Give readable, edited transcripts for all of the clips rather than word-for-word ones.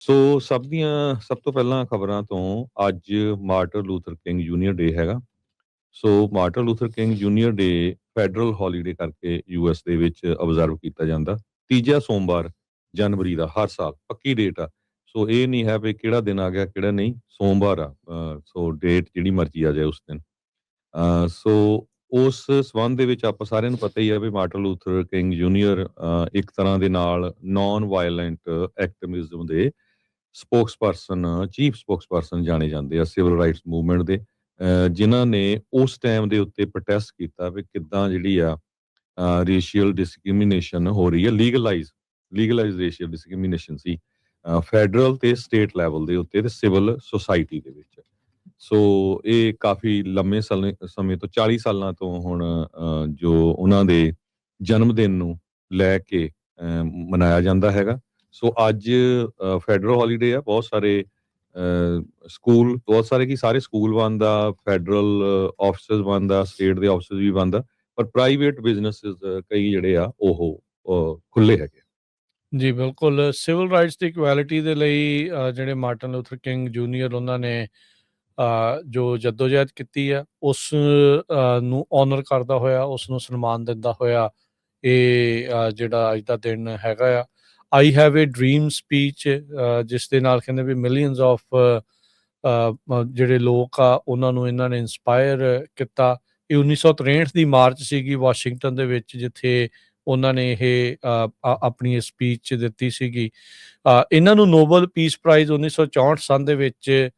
ਸਭ ਤੋਂ ਪਹਿਲਾਂ ਖਬਰਾਂ ਤੋਂ ਅੱਜ ਮਾਰਟਨ ਲੂਥਰ ਕਿੰਗ ਜੂਨੀਅਰ ਡੇ ਹੈਗਾ। ਮਾਰਟਨ ਲੂਥਰ ਕਿੰਗ ਜੂਨੀਅਰ ਡੇ ਫੈਡਰਲ ਹੌਲੀਡੇ ਕਰਕੇ ਯੂਐਸ ਦੇ ਵਿੱਚ ਅਬਜ਼ਰਵ ਕੀਤਾ ਜਾਂਦਾ। ਤੀਜਾ ਸੋਮਵਾਰ ਜਨਵਰੀ ਦਾ ਹਰ ਸਾਲ ਪੱਕੀ ਡੇਟ ਆ। ਇਹ ਨਹੀਂ ਹੈ ਵੀ ਕਿਹੜਾ ਦਿਨ ਆ ਗਿਆ ਕਿਹੜਾ ਨਹੀਂ, ਸੋਮਵਾਰ ਆ। ਡੇਟ ਜਿਹੜੀ ਮਰਜ਼ੀ ਆ ਜਾਏ ਉਸ ਦਿਨ। ਉਸ ਸੰਬੰਧ ਦੇ ਵਿੱਚ ਆਪਾਂ ਸਾਰਿਆਂ ਨੂੰ ਪਤਾ ਹੀ ਹੈ ਵੀ ਮਾਰਟਨ ਲੂਥਰ ਕਿੰਗ ਜੂਨੀਅਰ ਇੱਕ ਤਰ੍ਹਾਂ ਦੇ ਨਾਲ ਨੌਨ ਵਾਇਲੈਂਟ ਐਕਟਿਵਿਜ਼ਮ ਦੇ ਚੀਫ ਸਪੋਕਸਪਰਸਨ ਜਾਣੇ ਜਾਂਦੇ ਆ ਸਿਵਲ ਰਾਈਟਸ ਮੂਵਮੈਂਟ ਦੇ, ਜਿਨ੍ਹਾਂ ਨੇ ਉਸ ਟਾਈਮ ਦੇ ਉੱਤੇ ਪ੍ਰੋਟੈਸਟ ਕੀਤਾ ਵੀ ਕਿੱਦਾਂ ਜਿਹੜੀ ਆ ਰੇਸ਼ੀਅਲ ਡਿਸਕ੍ਰਿਮੀਨੇਸ਼ਨ ਹੋ ਰਹੀ ਹੈ। ਲੀਗਲਾਈਜ਼ ਰੇਸ਼ੀਅਲ ਡਿਸਕ੍ਰਿਮੀਨੇਸ਼ਨ ਸੀ ਫੈਡਰਲ ਤੇ ਸਟੇਟ ਲੈਵਲ ਦੇ ਉੱਤੇ ਤੇ ਸਿਵਲ ਸੁਸਾਇਟੀ ਦੇ ਵਿੱਚ। ਇਹ ਕਾਫੀ ਲੰਮੇ ਸਮੇਂ ਤੋਂ 40 ਸਾਲਾਂ ਤੋਂ ਹੁਣ ਜੋ ਉਹਨਾਂ ਦੇ ਜਨਮ ਦਿਨ ਨੂੰ ਲੈ ਕੇ ਮਨਾਇਆ ਜਾਂਦਾ ਹੈਗਾ। ਅੱਜ ਫੈਡਰਲ ਹੌਲੀਡੇ ਆ। ਬਹੁਤ ਸਾਰੇ ਸਾਰੇ ਸਕੂਲ ਬੰਦ ਆ, ਫੈਡਰਲ ਆਫਿਸਸ ਬੰਦ ਆ, ਸਟੇਟ ਦੇ ਆਫਿਸਸ ਵੀ ਬੰਦ ਆ, ਪਰ ਪ੍ਰਾਈਵੇਟ ਬਿਜ਼ਨੈਸਿਸ ਕਈ ਜਿਹੜੇ ਆ ਉਹ ਖੁੱਲੇ ਹੈਗੇ। ਜੀ ਬਿਲਕੁਲ, ਸਿਵਲ ਰਾਈਟਸ ਦੀ ਇਕੁਐਲਿਟੀ ਦੇ ਲਈ ਜਿਹੜੇ ਮਾਰਟਨ ਲੂਥਰ ਕਿੰਗ ਜੂਨੀਅਰ ਉਹਨਾਂ ਨੇ ਜੋ ਜਦੋਜਹਿਦ ਕੀਤੀ ਆ ਉਸ ਨੂੰ ਆਨਰ ਕਰਦਾ ਹੋਇਆ, ਉਸ ਨੂੰ ਸਨਮਾਨ ਦਿੰਦਾ ਹੋਇਆ ਇਹ ਜਿਹੜਾ ਅੱਜ ਦਾ ਦਿਨ ਹੈਗਾ ਆ ਆਈ ਹੈਵ ਏ ਡ੍ਰੀਮ ਸਪੀਚ, ਜਿਸ ਦੇ ਨਾਲ ਕਹਿੰਦੇ ਵੀ ਮਿਲੀਅਨਸ ਆਫ ਜਿਹੜੇ ਲੋਕ ਆ ਉਹਨਾਂ ਨੂੰ ਇਹਨਾਂ ਨੇ ਇੰਸਪਾਇਰ ਕੀਤਾ। ਇਹ 1963 ਦੀ ਮਾਰਚ ਸੀਗੀ ਵਾਸ਼ਿੰਗਟਨ ਦੇ ਵਿੱਚ, ਜਿੱਥੇ ਉਹਨਾਂ ਨੇ ਇਹ ਆਪਣੀ ਸਪੀਚ ਦਿੱਤੀ ਸੀਗੀ। ਇਹਨਾਂ ਨੂੰ ਨੋਬਲ ਪੀਸ ਪ੍ਰਾਈਜ਼ 1964 ਸੰਨ ਦੇ ਵਿੱਚ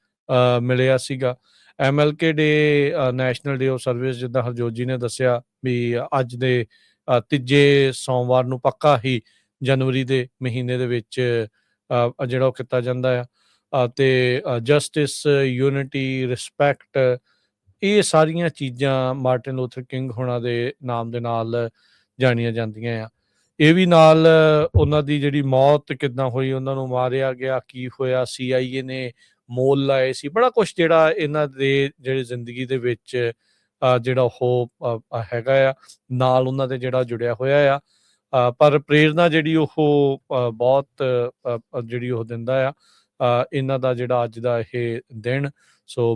ਮਿਲਿਆ ਸੀਗਾ। MLK day, national day of service, ਜਿੱਦਾਂ ਹਰਜੋਤ ਜੀ ਨੇ ਦੱਸਿਆ ਵੀ ਅੱਜ ਦੇ ਤੀਜੇ ਸੋਮਵਾਰ ਨੂੰ ਪੱਕਾ ਹੀ ਜਨਵਰੀ ਦੇ ਮਹੀਨੇ ਦੇ ਵਿੱਚ ਜਿਹੜਾ ਉਹ ਕੀਤਾ ਜਾਂਦਾ ਆ। ਅਤੇ ਜਸਟਿਸ, ਯੂਨਿਟੀ, ਰਿਸਪੈਕਟ, ਇਹ ਸਾਰੀਆਂ ਚੀਜ਼ਾਂ ਮਾਰਟਨ ਲੂਥਰ ਕਿੰਗ ਹੋਣਾ ਦੇ ਨਾਮ ਦੇ ਨਾਲ ਜਾਣੀਆਂ ਜਾਂਦੀਆਂ ਆ। ਇਹ ਵੀ ਨਾਲ ਉਹਨਾਂ ਦੀ ਜਿਹੜੀ ਮੌਤ ਕਿੱਦਾਂ ਹੋਈ, ਉਹਨਾਂ ਨੂੰ ਮਾਰਿਆ ਗਿਆ, ਕੀ ਹੋਇਆ, CIA ਨੇ ਮੋਲ ਲਾਏ ਸੀ, ਬੜਾ ਕੁਛ ਜਿਹੜਾ ਇਹਨਾਂ ਦੇ ਜਿਹੜੀ ਜ਼ਿੰਦਗੀ ਦੇ ਵਿੱਚ ਜਿਹੜਾ ਉਹ ਹੈਗਾ ਆ ਨਾਲ ਉਹਨਾਂ ਦੇ ਜਿਹੜਾ ਜੁੜਿਆ ਹੋਇਆ ਆ। ਪਰ ਪ੍ਰੇਰਨਾ ਜਿਹੜੀ ਉਹ ਬਹੁਤ ਜਿਹੜੀ ਉਹ ਦਿੰਦਾ ਆ ਇਹਨਾਂ ਦਾ ਜਿਹੜਾ ਅੱਜ ਦਾ ਇਹ ਦਿਨ।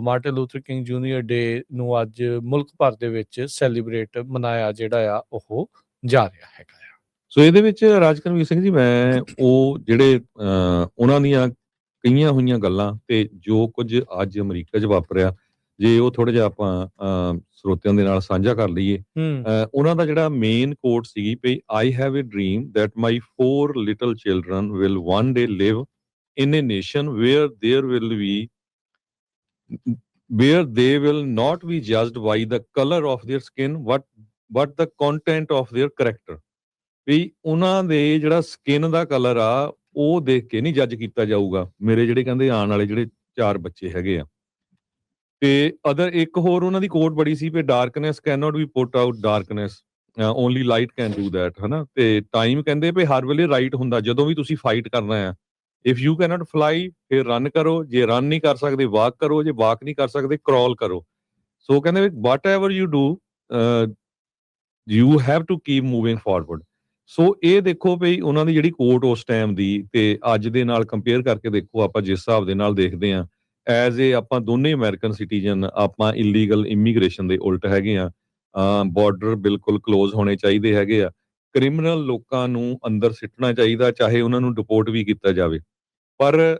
ਮਾਰਟਨ ਲੂਥਰ ਕਿੰਗ ਜੂਨੀਅਰ ਡੇ ਨੂੰ ਅੱਜ ਮੁਲਕ ਭਰ ਦੇ ਵਿੱਚ ਸੈਲੀਬ੍ਰੇਟ ਮਨਾਇਆ ਜਿਹੜਾ ਆ ਉਹ ਜਾ ਰਿਹਾ ਹੈਗਾ ਆ। ਇਹਦੇ ਵਿੱਚ ਰਾਜਕਰਮਵੀਰ ਸਿੰਘ ਜੀ, ਮੈਂ ਉਹ ਜਿਹੜੇ ਉਹਨਾਂ ਦੀਆਂ ਕਈਆਂ ਹੋਈਆਂ ਗੱਲਾਂ ਤੇ ਜੋ ਕੁਝ ਅੱਜ ਅਮਰੀਕਾ 'ਚ ਵਾਪਰਿਆ, ਜੇ ਉਹ ਥੋੜਾ ਜਿਹਾ ਆਪਾਂ ਸਰੋਤਿਆਂ ਦੇ ਨਾਲ ਸਾਂਝਾ ਕਰ ਲਈਏ। ਉਹਨਾਂ ਦਾ ਜਿਹੜਾ ਮੇਨ ਕੋਟ ਸੀਗੀ ਵੀ I have a dream that my 4 little children will one day live in a nation where they will not be judged by the color of their skin but the content of their character। ਵੀ ਉਹਨਾਂ ਦੇ ਜਿਹੜਾ skin ਦਾ colour ਆ ਉਹ ਦੇਖ ਕੇ ਨਹੀਂ ਜੱਜ ਕੀਤਾ ਜਾਊਗਾ। ਮੇਰੇ ਜਿਹੜੇ ਕਹਿੰਦੇ ਆਉਣ ਵਾਲੇ ਜਿਹੜੇ 4 ਬੱਚੇ ਹੈਗੇ ਆ। ਤੇ ਇੱਕ ਹੋਰ ਉਹਨਾਂ ਦੀ ਕੋਟ ਬੜੀ ਸੀ ਵੀ darkness can not be put out darkness, only light can do that, ਹਨਾ। ਤੇ ਟਾਈਮ ਕਹਿੰਦੇ ਵੀ ਹਰ ਵੇਲੇ ਰਾਈਟ ਹੁੰਦਾ ਜਦੋਂ ਵੀ ਤੁਸੀਂ ਫਾਈਟ ਕਰਨਾ ਆ। If you can not fly ਫਿਰ ਰਨ ਕਰੋ, ਜੇ ਰਨ ਨਹੀਂ ਕਰ ਸਕਦੇ ਵਾਕ ਕਰੋ, ਜੇ ਵਾਕ ਨਹੀਂ ਕਰ ਸਕਦੇ ਕ੍ਰੋਲ ਕਰੋ। ਕਹਿੰਦੇ whatever you do you have to keep moving forward. ਇਹ ਦੇਖੋ ਵੀ ਉਹਨਾਂ ਦੀ ਜਿਹੜੀ ਕੋਟ ਉਸ ਟਾਈਮ ਦੀ ਤੇ ਅੱਜ ਦੇ ਨਾਲ ਕੰਪੇਅਰ ਕਰਕੇ ਦੇਖੋ। ਆਪਾਂ ਜਿਸ ਹਿਸਾਬ ਦੇ ਨਾਲ ਦੇਖਦੇ ਹਾਂ ਐਜ਼ ਏ ਆਪਾਂ ਦੋਨੇ ਅਮਰੀਕਨ ਸਿਟੀਜ਼ਨ, ਆਪਾਂ ਇਲੀਗਲ ਇਮੀਗ੍ਰੇਸ਼ਨ ਦੇ ਉਲਟ ਹੈਗੇ ਆ। ਬਾਰਡਰ ਬਿਲਕੁਲ ਕਲੋਜ਼ ਹੋਣੇ ਚਾਹੀਦੇ ਹੈਗੇ ਆ। ਕ੍ਰਿਮੀਨਲ ਲੋਕਾਂ ਨੂੰ ਅੰਦਰ ਸਿੱਟਣਾ ਚਾਹੀਦਾ, ਚਾਹੇ ਉਹਨਾਂ ਨੂੰ ਡਿਪੋਰਟ ਵੀ ਕੀਤਾ ਜਾਵੇ। ਪਰ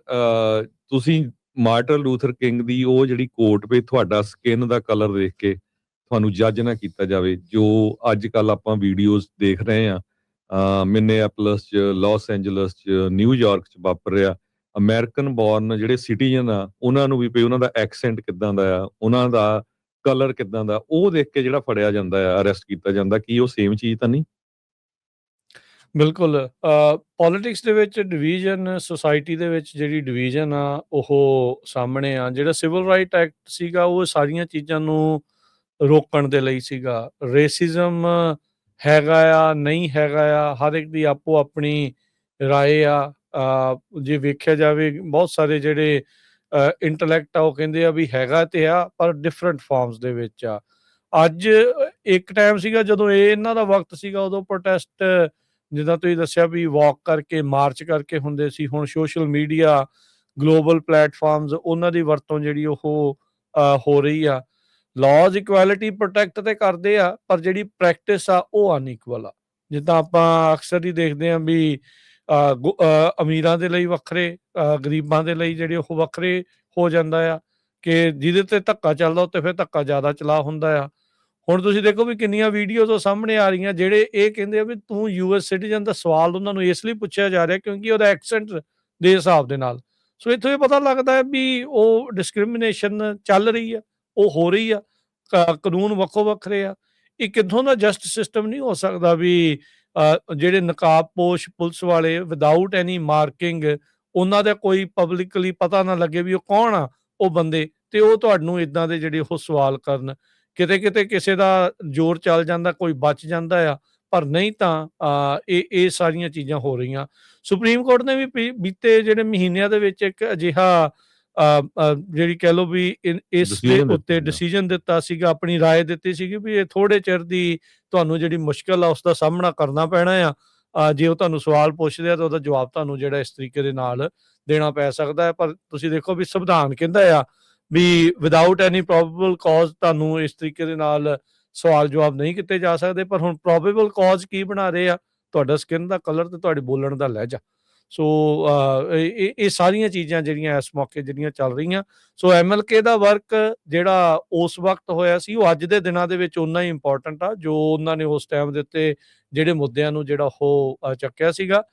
ਤੁਸੀਂ ਮਾਰਟਨ ਲੂਥਰ ਕਿੰਗ ਦੀ ਉਹ ਜਿਹੜੀ ਕੋਟ ਵੀ ਤੁਹਾਡਾ ਸਕਿਨ ਦਾ ਕਲਰ ਦੇਖ ਕੇ ਤੁਹਾਨੂੰ ਜੱਜ ਨਾ ਕੀਤਾ ਜਾਵੇ, ਜੋ ਅੱਜ ਕੱਲ ਆਪਾਂ ਵੀਡੀਓਜ਼ ਦੇਖ ਰਹੇ ਹਾਂ ਮਿਨੇਆਪੋਲਿਸ 'ਚ, ਲਾਸ ਐਂਜਲਸ 'ਚ, ਨਿਊਯਾਰਕ 'ਚ ਵਾਪਰ ਰਿਹਾ। ਅਮਰੀਕਨ ਬੋਰਨ ਜਿਹੜੇ ਸਿਟੀਜ਼ਨ ਆ ਉਹਨਾਂ ਨੂੰ ਵੀ ਉਹਨਾਂ ਦਾ ਐਕਸੈਂਟ ਕਿੱਦਾਂ ਦਾ ਆ, ਉਹਨਾਂ ਦਾ ਕਲਰ ਕਿੱਦਾਂ ਦਾ, ਉਹ ਦੇਖ ਕੇ ਜਿਹੜਾ ਫੜਿਆ ਜਾਂਦਾ ਆ, ਅਰੈਸਟ ਕੀਤਾ ਜਾਂਦਾ, ਕੀ ਉਹ ਸੇਮ ਚੀਜ਼ ਤਾਂ ਨਹੀਂ? ਬਿਲਕੁਲ, ਪੋਲੀਟਿਕਸ ਦੇ ਵਿੱਚ ਡਿਵੀਜ਼ਨ, ਸੁਸਾਇਟੀ ਦੇ ਵਿੱਚ ਜਿਹੜੀ ਡਿਵੀਜ਼ਨ ਆ ਉਹ ਸਾਹਮਣੇ ਆ। ਜਿਹੜਾ ਸਿਵਲ ਰਾਈਟ ਐਕਟ ਸੀਗਾ ਉਹ ਸਾਰੀਆਂ ਚੀਜ਼ਾਂ ਨੂੰ ਰੋਕਣ ਦੇ ਲਈ ਸੀਗਾ। ਰੇਸਿਜ਼ਮ ਹੈਗਾ ਆ, ਨਹੀਂ ਹੈਗਾ ਆ, ਹਰ ਇੱਕ ਦੀ ਆਪੋ ਆਪਣੀ ਰਾਏ ਆ। ਜੇ ਵੇਖਿਆ ਜਾਵੇ ਬਹੁਤ ਸਾਰੇ ਜਿਹੜੇ ਇੰਟਲੈਕਟ ਆ ਉਹ ਕਹਿੰਦੇ ਆ ਵੀ ਹੈਗਾ ਤੇ ਆ, ਪਰ ਡਿਫਰੈਂਟ ਫਾਰਮਸ ਦੇ ਵਿੱਚ ਆ। ਅੱਜ ਇੱਕ ਟਾਈਮ ਸੀਗਾ ਜਦੋਂ ਇਹਨਾਂ ਦਾ ਵਕਤ ਸੀਗਾ, ਉਦੋਂ ਪ੍ਰੋਟੈਸਟ ਜਿੱਦਾਂ ਤੁਸੀਂ ਦੱਸਿਆ ਵੀ ਵਾਕ ਕਰਕੇ, ਮਾਰਚ ਕਰਕੇ ਹੁੰਦੇ ਸੀ, ਹੁਣ ਸੋਸ਼ਲ ਮੀਡੀਆ, ਗਲੋਬਲ ਪਲੇਟਫਾਰਮਸ ਉਹਨਾਂ ਦੀ ਵਰਤੋਂ ਜਿਹੜੀ ਉਹ ਹੋ ਰਹੀ ਆ। ਲਾਜ਼ ਇਕੁਐਲਿਟੀ ਪ੍ਰੋਟੈਕਟ ਤੇ ਕਰਦੇ ਆ, ਪਰ ਜਿਹੜੀ ਪ੍ਰੈਕਟਿਸ ਆ ਉਹ ਅਨਇਕੁਅਲ ਆ। ਜਿੱਦਾਂ ਆਪਾਂ ਅਕਸਰ ਹੀ ਦੇਖਦੇ ਹਾਂ ਵੀ ਅਮੀਰਾਂ ਦੇ ਲਈ ਵੱਖਰੇ, ਗਰੀਬਾਂ ਦੇ ਲਈ ਜਿਹੜੇ ਉਹ ਵੱਖਰੇ ਹੋ ਜਾਂਦਾ ਆ, ਕਿ ਜਿਹਦੇ ਤੇ ਧੱਕਾ ਚੱਲਦਾ ਉੱਤੇ ਫਿਰ ਧੱਕਾ ਜ਼ਿਆਦਾ ਚਲਾ ਹੁੰਦਾ ਆ। ਹੁਣ ਤੁਸੀਂ ਦੇਖੋ ਵੀ ਕਿੰਨੀਆਂ ਵੀਡੀਓਜ਼ ਉਹ ਸਾਹਮਣੇ ਆ ਰਹੀਆਂ, ਜਿਹੜੇ ਇਹ ਕਹਿੰਦੇ ਆ ਵੀ ਤੂੰ ਯੂਐਸ ਸਿਟੀਜ਼ਨ ਦਾ ਸਵਾਲ ਉਹਨਾਂ ਨੂੰ ਇਸ ਲਈ ਪੁੱਛਿਆ ਜਾ ਰਿਹਾ ਕਿਉਂਕਿ ਉਹਦਾ ਐਕਸੈਂਟ ਦੇ ਹਿਸਾਬ ਦੇ ਨਾਲ। ਸੋ ਇੱਥੋਂ ਇਹ ਪਤਾ ਲੱਗਦਾ ਹੈ ਵੀ ਉਹ ਡਿਸਕ੍ਰਿਮੀਨੇਸ਼ਨ ਚੱਲ ਰਹੀ ਆ, ਉਹ ਹੋ ਰਹੀ ਆ, ਕਾਨੂੰਨ ਵੱਖੋ ਵੱਖਰੇ ਆ। ਇਹ ਕਿੱਥੋਂ ਦਾ ਜਸਟ ਸਿਸਟਮ ਨਹੀਂ ਹੋ ਸਕਦਾ ਵੀ ਜਿਹੜੇ ਨਕਾਬਪੋਸ਼ ਪੁਲਿਸ ਵਾਲੇ ਵਿਦਆਊਟ ਐਨੀ ਮਾਰਕਿੰਗ, ਉਹਨਾਂ ਦਾ ਕੋਈ ਪਬਲਿਕਲੀ ਪਤਾ ਨਾ ਲੱਗੇ ਵੀ ਉਹ ਕੌਣ ਆ ਉਹ ਬੰਦੇ, ਤੇ ਉਹ ਤੁਹਾਨੂੰ ਇਦਾਂ ਦੇ ਜਿਹੜੇ ਉਹ ਸਵਾਲ ਕਰਨ। ਕਿਤੇ ਕਿਤੇ ਕਿਸੇ ਦਾ ਜ਼ੋਰ ਚੱਲ ਜਾਂਦਾ, ਕੋਈ ਬਚ ਜਾਂਦਾ ਆ, ਪਰ ਨਹੀਂ ਤਾਂ ਇਹ ਸਾਰੀਆਂ ਚੀਜ਼ਾਂ ਹੋ ਰਹੀਆਂ। ਸੁਪਰੀਮ ਕੋਰਟ ਨੇ ਵੀ ਬੀਤੇ ਜਿਹੜੇ ਮਹੀਨਿਆਂ ਦੇ ਵਿੱਚ ਇੱਕ ਅਜਿਹਾ ਜਿਹੜੀ ਕਹਿ ਲਓ ਵੀ ਇਸ ਦੇ ਉੱਤੇ ਡਿਸੀਜਨ ਦਿੱਤਾ ਸੀਗਾ, ਆਪਣੀ ਰਾਏ ਦਿੱਤੀ ਸੀਗੀ ਵੀ ਇਹ ਥੋੜੇ ਚਿਰ ਦੀ ਤੁਹਾਨੂੰ ਜਿਹੜੀ ਮੁਸ਼ਕਲ ਆ ਉਸ ਦਾ ਸਾਹਮਣਾ ਕਰਨਾ ਪੈਣਾ ਆ। ਜੇ ਉਹ ਤੁਹਾਨੂੰ ਸਵਾਲ ਪੁੱਛਦੇ ਆ ਤਾਂ ਉਹਦਾ ਜਵਾਬ ਤੁਹਾਨੂੰ ਜਿਹੜਾ ਇਸ ਤਰੀਕੇ ਦੇ ਨਾਲ ਦੇਣਾ ਪੈ ਸਕਦਾ ਹੈ। ਪਰ ਤੁਸੀਂ ਦੇਖੋ ਵੀ ਸੰਵਿਧਾਨ ਕਹਿੰਦਾ ਆ ਵੀ ਵਿਦਆਊਟ ਐਨੀ ਪ੍ਰੋਬੇਬਲ ਕਾਜ਼ ਤੁਹਾਨੂੰ ਇਸ ਤਰੀਕੇ ਦੇ ਨਾਲ ਸਵਾਲ ਜਵਾਬ ਨਹੀਂ ਕੀਤੇ ਜਾ ਸਕਦੇ। ਪਰ ਹੁਣ ਪ੍ਰੋਬੇਬਲ ਕਾਜ਼ ਕੀ ਬਣਾ ਰਹੇ ਆ? ਤੁਹਾਡਾ ਸਕਿਨ ਦਾ ਕਲਰ ਤੇ ਤੁਹਾਡੇ ਬੋਲਣ ਦਾ ਲਹਿਜਾ। ਸੋ ਇਹ ਸਾਰੀਆਂ ਚੀਜ਼ਾਂ ਜਿਹੜੀਆਂ ਇਸ ਮੌਕੇ ਜਿਹੜੀਆਂ ਚੱਲ ਰਹੀਆਂ। ਸੋ MLK ਦਾ ਵਰਕ ਜਿਹੜਾ ਉਸ ਵਕਤ ਹੋਇਆ ਸੀ, ਉਹ ਅੱਜ ਦੇ ਦਿਨਾਂ ਦੇ ਵਿੱਚ ਓਨਾ ਹੀ ਇੰਪੋਰਟੈਂਟ ਆ, ਜੋ ਉਹਨਾਂ ਨੇ ਉਸ ਟਾਈਮ ਦੇ ਉੱਤੇ ਜਿਹੜੇ ਮੁੱਦਿਆਂ ਨੂੰ ਜਿਹੜਾ ਉਹ ਚੱਕਿਆ ਸੀਗਾ।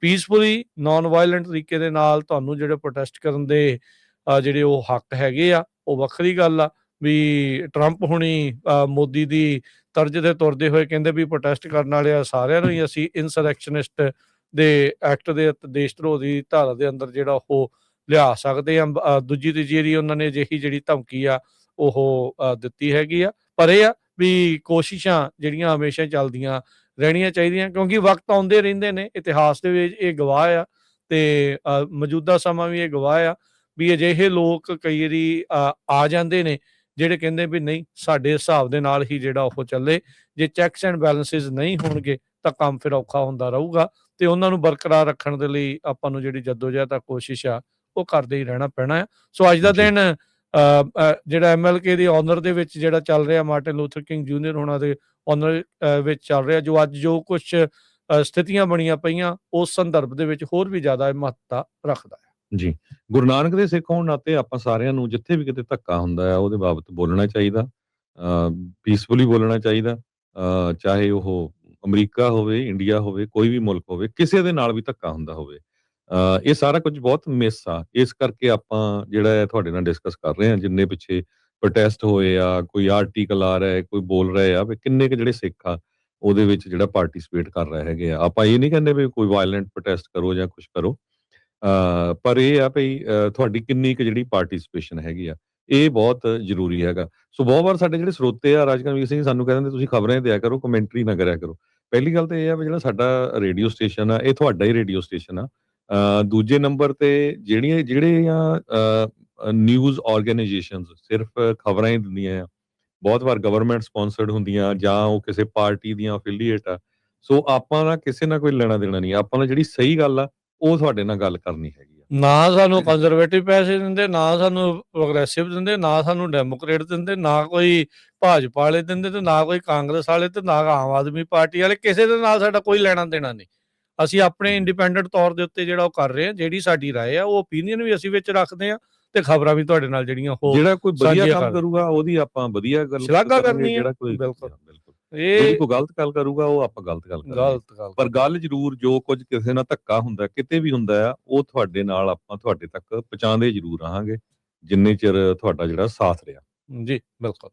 ਪੀਸਫੁਲੀ ਨੋਨ ਵਾਇਲੈਂਟ ਤਰੀਕੇ ਦੇ ਨਾਲ ਤੁਹਾਨੂੰ ਜਿਹੜੇ ਪ੍ਰੋਟੈਸਟ ਕਰਨ ਦੇ ਜਿਹੜੇ ਉਹ ਹੱਕ ਹੈਗੇ ਆ, ਉਹ ਵੱਖਰੀ ਗੱਲ ਆ। ਵੀ ਟਰੰਪ ਹੁਣੀ ਮੋਦੀ ਦੀ ਤਰਜ਼ ਤੇ ਤੁਰਦੇ ਹੋਏ ਕਹਿੰਦੇ ਵੀ ਪ੍ਰੋਟੈਸਟ ਕਰਨ ਵਾਲੇ ਸਾਰਿਆਂ ਨੂੰ ਹੀ ਅਸੀਂ ਇਨਸਰੈਕਸ਼ਨਿਸਟ ਦੇ ਐਕਟ ਦੇ ਦੇਸ਼ ਧਰੋਹ ਦੀ ਧਾਰਾ ਦੇ ਅੰਦਰ ਜਿਹੜਾ ਉਹ ਲਿਆ ਸਕਦੇ ਆ। ਦੂਜੀ ਤੀਜੀ ਜਿਹੜੀ ਉਹਨਾਂ ਨੇ ਅਜਿਹੀ ਜਿਹੜੀ ਧਮਕੀ ਆ ਉਹ ਦਿੱਤੀ ਹੈਗੀ ਆ। ਪਰ ਇਹ ਆ ਵੀ ਕੋਸ਼ਿਸ਼ਾਂ ਜਿਹੜੀਆਂ ਹਮੇਸ਼ਾ ਚੱਲਦੀਆਂ ਰਹਿਣੀਆਂ ਚਾਹੀਦੀਆਂ, ਕਿਉਂਕਿ ਵਕਤ ਆਉਂਦੇ ਰਹਿੰਦੇ ਨੇ। ਇਤਿਹਾਸ ਦੇ ਵਿੱਚ ਇਹ ਗਵਾਹ ਆ ਤੇ ਮੌਜੂਦਾ ਸਮਾਂ ਵੀ ਇਹ ਗਵਾਹ ਆ ਵੀ ਅਜਿਹੇ ਲੋਕ ਕਈ ਵਾਰੀ ਆ ਜਾਂਦੇ ਨੇ ਜਿਹੜੇ ਕਹਿੰਦੇ ਵੀ ਨਹੀਂ, ਸਾਡੇ ਹਿਸਾਬ ਦੇ ਨਾਲ ਹੀ ਜਿਹੜਾ ਉਹ ਚੱਲੇ। ਜੇ ਚੈੱਕਸ ਐਂਡ ਬੈਲੈਂਸਿਸ ਨਹੀਂ ਹੋਣਗੇ ਤਾਂ ਕੰਮ ਫਿਰ ਔਖਾ ਹੁੰਦਾ ਰਹੂਗਾ, ਤੇ ਉਹਨਾਂ ਨੂੰ ਬਰਕਰਾਰ ਰੱਖਣ ਦੇ ਲਈ ਆਪਾਂ ਨੂੰ ਜਿਹੜੀ ਜੱਦੋਜਹਿਦ ਆ, ਕੋਸ਼ਿਸ਼ ਆ, ਉਹ ਕਰਦੇ ਹੀ ਰਹਿਣਾ ਪੈਣਾ ਆ। ਸੋ ਅੱਜ ਦਾ ਦਿਨ ਜਿਹੜਾ MLK ਦੀ ਆਨਰ ਦੇ ਵਿੱਚ ਜਿਹੜਾ ਚੱਲ ਰਿਹਾ, ਮਾਰਟਿਨ ਲੂਥਰ ਕਿੰਗ ਜੂਨੀਅਰ ਹੋਣਾ ਦੇ ਆਨਰ ਵਿੱਚ ਚੱਲ ਰਿਹਾ, ਜੋ ਅੱਜ ਜੋ ਕੁਛ ਸਥਿਤੀਆਂ ਬਣੀਆਂ ਪਈਆਂ ਉਸ ਸੰਦਰਭ ਦੇ ਵਿੱਚ ਹੋਰ ਵੀ ਜ਼ਿਆਦਾ ਮਹੱਤਤਾ ਰੱਖਦਾ ਹੈ। ਜੀ, ਗੁਰੂ ਨਾਨਕ ਦੇ ਸਿੱਖ ਹੋਣ ਨਾਤੇ ਆਪਾਂ ਸਾਰਿਆਂ ਨੂੰ ਜਿੱਥੇ ਵੀ ਕਿਤੇ ਧੱਕਾ ਹੁੰਦਾ ਆ ਉਹਦੇ ਬਾਬਤ ਬੋਲਣਾ ਚਾਹੀਦਾ, ਪੀਸਫੁਲੀ ਬੋਲਣਾ ਚਾਹੀਦਾ। ਚਾਹੇ ਉਹ ਅਮਰੀਕਾ ਹੋਵੇ, ਇੰਡੀਆ ਹੋਵੇ, ਕੋਈ ਵੀ ਮੁਲਕ ਹੋਵੇ, ਕਿਸੇ ਦੇ ਨਾਲ ਵੀ ਧੱਕਾ ਹੁੰਦਾ ਹੋਵੇ। ਇਹ ਸਾਰਾ ਕੁਝ ਬਹੁਤ ਮਿਸ ਆ। ਇਸ ਕਰਕੇ ਆਪਾਂ ਜਿਹੜਾ ਹੈ ਤੁਹਾਡੇ ਨਾਲ ਡਿਸਕਸ ਕਰ ਰਹੇ ਹਾਂ। ਜਿੰਨੇ ਪਿੱਛੇ ਪ੍ਰੋਟੈਸਟ ਹੋਏ ਆ, ਕੋਈ ਆਰਟੀਕਲ ਆ ਰਿਹਾ, ਕੋਈ ਬੋਲ ਰਹੇ ਆ ਵੀ ਕਿੰਨੇ ਕੁ ਜਿਹੜੇ ਸਿੱਖ ਆ ਉਹਦੇ ਵਿੱਚ ਜਿਹੜਾ ਪਾਰਟਿਸਿਪੇਟ ਕਰ ਰਹੇ ਹੈਗੇ ਆ। ਆਪਾਂ ਇਹ ਨਹੀਂ ਕਹਿੰਦੇ ਵੀ ਕੋਈ ਵਾਇਲੈਂਟ ਪ੍ਰੋਟੈਸਟ ਕਰੋ ਜਾਂ ਕੁਝ ਕਰੋ, ਪਰ ਇਹ ਆ ਭਈ ਤੁਹਾਡੀ ਕਿੰਨੀ ਕੁ ਜਿਹੜੀ ਪਾਰਟਿਸਿਪੇਸ਼ਨ ਹੈਗੀ ਆ, ਇਹ ਬਹੁਤ ਜ਼ਰੂਰੀ ਹੈਗਾ। ਸੋ ਬਹੁਤ ਵਾਰ ਸਾਡੇ ਜਿਹੜੇ ਸਰੋਤੇ ਆ, ਰਾਜਕਨਵੀਰ ਸਿੰਘ, ਸਾਨੂੰ ਕਹਿ ਦਿੰਦੇ ਤੁਸੀਂ ਖਬਰਾਂ ਦਿਆ ਕਰੋ, ਕਮੈਂਟਰੀ ਨਾ ਕਰਿਆ ਕਰੋ। ਪਹਿਲੀ ਗੱਲ ਤਾਂ ਇਹ ਆ ਵੀ ਜਿਹੜਾ ਸਾਡਾ ਰੇਡੀਓ ਸਟੇਸ਼ਨ ਆ, ਇਹ ਤੁਹਾਡਾ ਹੀ ਰੇਡੀਓ ਸਟੇਸ਼ਨ ਆ। ਦੂਜੇ ਨੰਬਰ ਤੇ ਜਿਹੜੀਆਂ ਨਿਊਜ਼ ਆਰਗੇਨਾਈਜੇਸ਼ਨਸ ਸਿਰਫ ਖਬਰਾਂ ਹੀ ਦਿੰਦੀਆਂ ਆ, ਬਹੁਤ ਵਾਰ ਗਵਰਨਮੈਂਟ ਸਪਾਂਸਰਡ ਹੁੰਦੀਆਂ ਜਾਂ ਉਹ ਕਿਸੇ ਪਾਰਟੀ ਦੀਆਂ ਅਫੀਲੀਏਟ ਆ। ਸੋ ਆਪਾਂ ਦਾ ਕਿਸੇ ਨਾਲ ਕੋਈ ਲੈਣਾ ਦੇਣਾ ਨਹੀਂ। ਆਪਾਂ ਨੂੰ ਜਿਹੜੀ ਸਹੀ ਗੱਲ ਆ ਉਹ ਤੁਹਾਡੇ ਨਾਲ ਗੱਲ ਕਰਨੀ ਹੈਗੀ ਆ। ਨਾ ਸਾਨੂੰ ਕੰਜ਼ਰਵੇਟਿਵ ਪੈਸੇ ਦਿੰਦੇ, ਨਾ ਸਾਨੂੰ ਪ੍ਰੋਗਰੈਸਿਵ ਦਿੰਦੇ, ਨਾ ਸਾਨੂੰ ਡੈਮੋਕ੍ਰੇਟ ਦਿੰਦੇ, ਨਾ ਕੋਈ ਭਾਜਪਾ ਵਾਲੇ ਦਿੰਦੇ, ਤੇ ਨਾ ਕੋਈ ਕਾਂਗਰਸ ਵਾਲੇ, ਤੇ ਨਾ ਆਮ ਆਦਮੀ ਪਾਰਟੀ ਵਾਲੇ। ਕਿਸੇ ਦੇ ਨਾਲ ਸਾਡਾ ਕੋਈ ਲੈਣਾ ਦੇਣਾ ਨਹੀਂ। ਅਸੀਂ ਆਪਣੇ ਇੰਡੀਪੈਂਡੈਂਟ ਤੌਰ ਦੇ ਉੱਤੇ ਜਿਹੜਾ ਉਹ ਕਰ ਰਹੇ ਹਾਂ। ਜਿਹੜੀ ਸਾਡੀ ਰਾਏ ਆ, ਉਹ ਓਪੀਨੀਅਨ ਵੀ ਅਸੀਂ ਵਿੱਚ ਰੱਖਦੇ ਹਾਂ ਤੇ ਖਬਰਾਂ ਵੀ ਤੁਹਾਡੇ ਨਾਲ ਜਿਹੜੀਆਂ ਉਹ ਜਿਹੜਾ ਕੋਈ ਵਧੀਆ ਕੰਮ ਕਰੂਗਾ ਉਹਦੀ ਆਪਾਂ ਵਧੀਆ ਗੱਲ ਸ਼ਲਾਘਾ ਕਰਨੀ ਹੈ। ਜਿਹੜਾ ਕੋਈ ਬਿਲਕੁਲ ਜਿਹੜੀ ਕੋਈ ਗਲਤ ਗੱਲ ਕਰੂਗਾ ਉਹ ਆਪਾਂ ਗਲਤ ਗੱਲ ਕਰਾਂਗੇ। ਪਰ ਗੱਲ ਜ਼ਰੂਰ ਜੋ ਕੁਝ ਕਿਸੇ ਨਾਲ ਧੱਕਾ ਹੁੰਦਾ, ਕਿਤੇ ਵੀ ਹੁੰਦਾ ਆ, ਉਹ ਤੁਹਾਡੇ ਨਾਲ ਆਪਾਂ ਤੁਹਾਡੇ ਤੱਕ ਪਹੁੰਚਾਉਂਦੇ ਜ਼ਰੂਰ ਰਹਾਂਗੇ ਜਿੰਨੇ ਚਿਰ ਤੁਹਾਡਾ ਜਿਹੜਾ ਸਾਥ ਰਿਹਾ। ਜੀ ਬਿਲਕੁਲ।